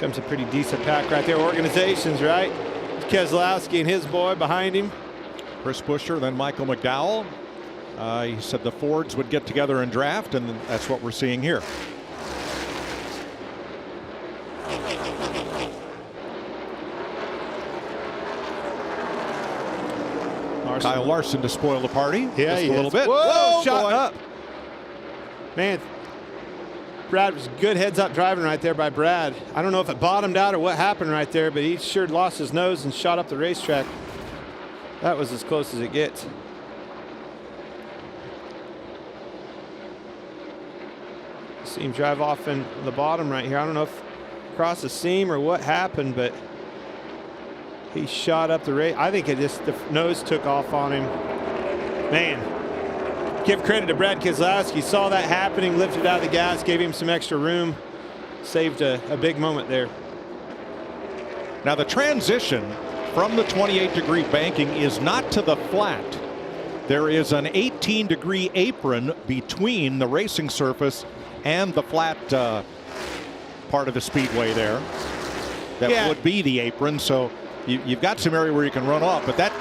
Comes a pretty decent pack right there. Organizations, right? Keselowski and his boy behind him. Chris Buescher, then Michael McDowell. He said the Fords would get together and draft, and that's what we're seeing here. Kyle Larson to spoil the party. Yeah, just a little bit. Whoa, shot up. Man, Brad was good heads-up driving right there by Brad. I don't know if it bottomed out or what happened right there, but he sure lost his nose and shot up the racetrack. That was as close as it gets. See him drive off in the bottom right here. I don't know if across the seam or what happened, but he shot up the race. I think it just, the nose took off on him. Man, give credit to Brad Keselowski. Saw that happening, lifted out of the gas, gave him some extra room, saved a big moment there. Now the transition from the 28-degree banking is not to the flat. There is an 18-degree apron between the racing surface and the flat part of the speedway there. That would be the apron. So you've got some area where you can run off, but that,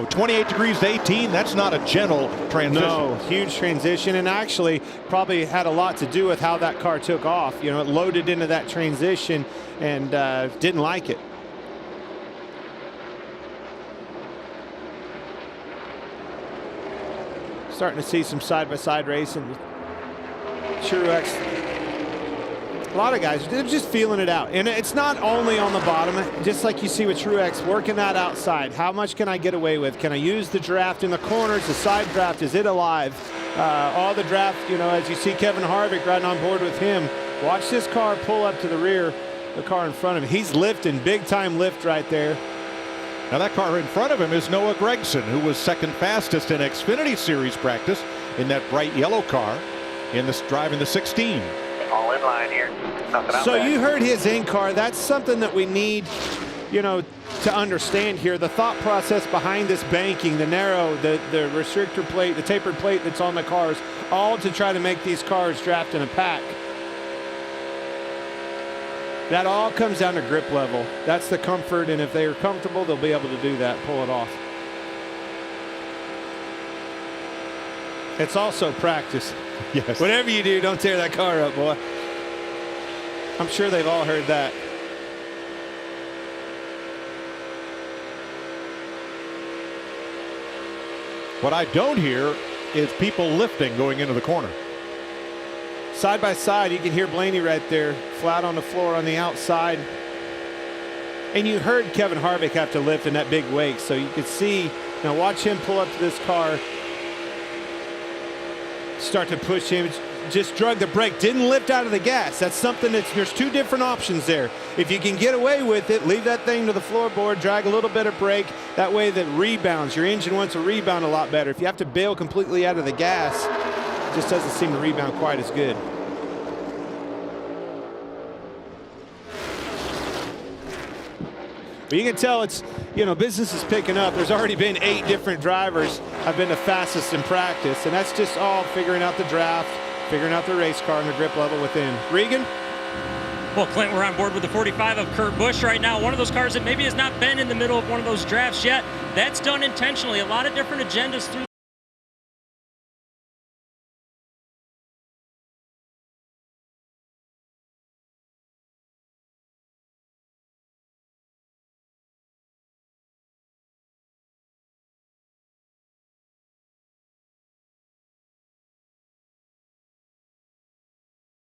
28 degrees to 18, that's not a gentle transition. No, huge transition, and actually probably had a lot to do with how that car took off. It loaded into that transition and didn't like it. Starting to see some side-by-side racing. Truex, a lot of guys, they're just feeling it out. And it's not only on the bottom, just like you see with Truex, working that outside. How much can I get away with? Can I use the draft in the corners, the side draft? Is it alive? All the draft, as you see Kevin Harvick riding on board with him. Watch this car pull up to the rear, the car in front of him. He's lifting, big-time lift right there. Now that car in front of him is Noah Gragson, who was second fastest in Xfinity Series practice in that bright yellow car driving the 16. All in line here. So you heard his in-car. That's something that we need, to understand here. The thought process behind this banking, the narrow, the restrictor plate, the tapered plate that's on the cars, all to try to make these cars draft in a pack. That all comes down to grip level. That's the comfort, and if they are comfortable, they'll be able to do that, pull it off. It's also practice. Yes. Whatever you do, don't tear that car up, boy. I'm sure they've all heard that. What I don't hear is people lifting going into the corner. Side by side, you can hear Blaney right there, flat on the floor on the outside. And you heard Kevin Harvick have to lift in that big wake, so you could see, watch him pull up to this car, start to push him, just drug the brake, didn't lift out of the gas. That's something there's two different options there. If you can get away with it, leave that thing to the floorboard, drag a little bit of brake, that way that rebounds. Your engine wants to rebound a lot better. If you have to bail completely out of the gas, it just doesn't seem to rebound quite as good. But you can tell it's, business is picking up. There's already been 8 different drivers have been the fastest in practice, and that's just all figuring out the draft, figuring out the race car and the grip level within. Regan? Well, Clint, we're on board with the 45 of Kurt Busch right now. One of those cars that maybe has not been in the middle of one of those drafts yet. That's done intentionally. A lot of different agendas through